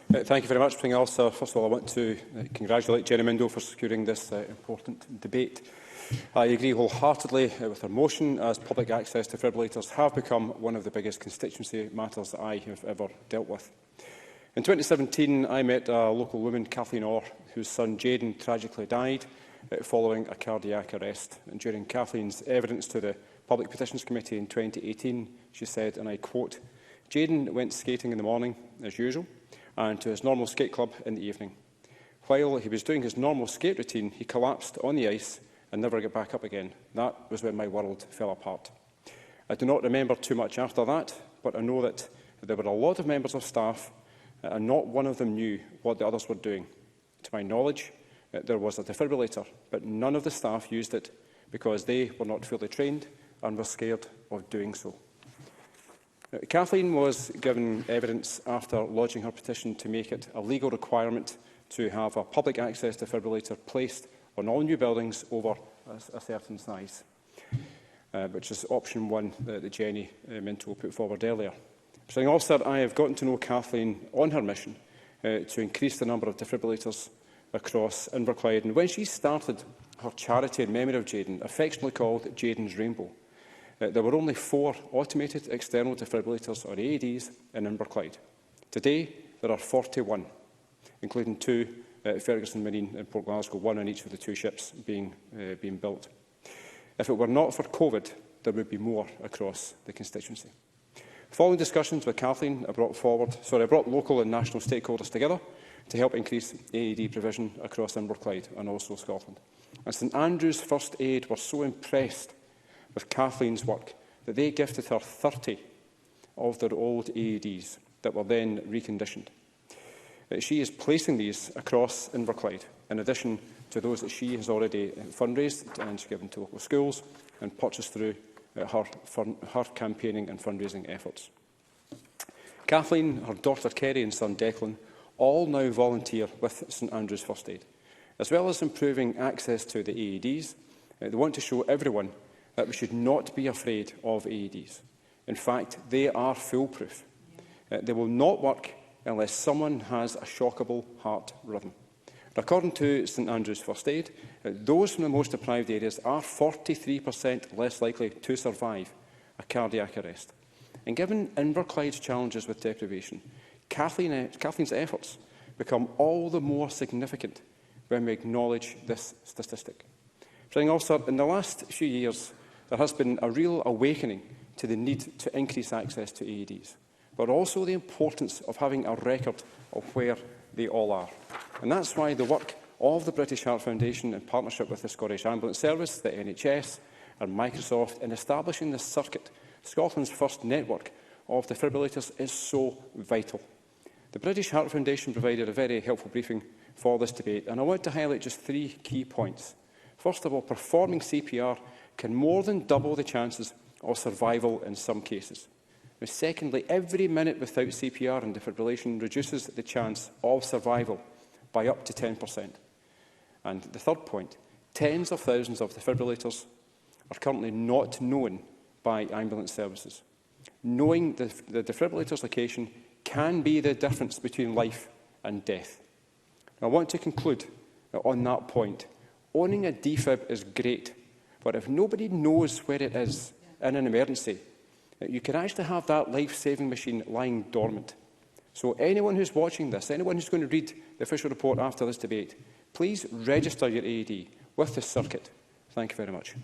Thank you very much, Presiding Officer. First of all, I want to congratulate Jenni Minto for securing this important debate. I agree wholeheartedly with her motion, as public access to defibrillators have become one of the biggest constituency matters that I have ever dealt with. In 2017, I met a local woman, Kathleen Orr, whose son Jaden tragically died following a cardiac arrest. And during Kathleen's evidence to the Public Petitions Committee in 2018, she said, and I quote, "Jaden went skating in the morning, as usual, and to his normal skate club in the evening. While he was doing his normal skate routine, he collapsed on the ice and never got back up again. That was when my world fell apart." I do not remember too much after that, but I know that there were a lot of members of staff and not one of them knew what the others were doing. To my knowledge, there was a defibrillator, but none of the staff used it because they were not fully trained and were scared of doing so. Kathleen was given evidence after lodging her petition to make it a legal requirement to have a public access defibrillator placed on all new buildings over a certain size, which is option 1 that Jenni Minto put forward earlier. Presiding Officer, I have gotten to know Kathleen on her mission to increase the number of defibrillators across Inverclyde. And when she started her charity in memory of Jaden, affectionately called Jaden's Rainbow, there were only 4 automated external defibrillators, or AEDs, in Inverclyde. Today, there are 41, including 2 Ferguson Marine in Port Glasgow, 1 on each of the 2 ships being built. If it were not for COVID, there would be more across the constituency. Following discussions with Kathleen, I brought local and national stakeholders together to help increase AED provision across Inverclyde and also Scotland. And St Andrews First Aid were so impressed with Kathleen's work that they gifted her 30 of their old AEDs that were then reconditioned. She is placing these across Inverclyde, in addition to those that she has already fundraised and given to local schools and purchased through her campaigning and fundraising efforts. Kathleen, her daughter Kerry and son Declan all now volunteer with St Andrews First Aid. As well as improving access to the AEDs, they want to show everyone that we should not be afraid of AEDs. In fact, they are foolproof. They will not work unless someone has a shockable heart rhythm. According to St Andrews First Aid, those from the most deprived areas are 43% less likely to survive a cardiac arrest. And given Inverclyde's challenges with deprivation, Kathleen's efforts become all the more significant when we acknowledge this statistic. Presiding Officer, in the last few years, there has been a real awakening to the need to increase access to AEDs, but also the importance of having a record of where they all are. And that's why the work of the British Heart Foundation, in partnership with the Scottish Ambulance Service, the NHS and Microsoft, in establishing this circuit, Scotland's first network of defibrillators, is so vital. The British Heart Foundation provided a very helpful briefing for this debate, and I want to highlight just 3 key points. First of all, performing CPR can more than double the chances of survival in some cases. And secondly, every minute without CPR and defibrillation reduces the chance of survival by up to 10%. And the third point, tens of thousands of defibrillators are currently not known by ambulance services. Knowing the defibrillator's location can be the difference between life and death. I want to conclude on that point. Owning a defib is great, but if nobody knows where it is in an emergency, you can actually have that life-saving machine lying dormant. So anyone who's watching this, anyone who's going to read the official report after this debate, please register your AED with this circuit. Thank you very much.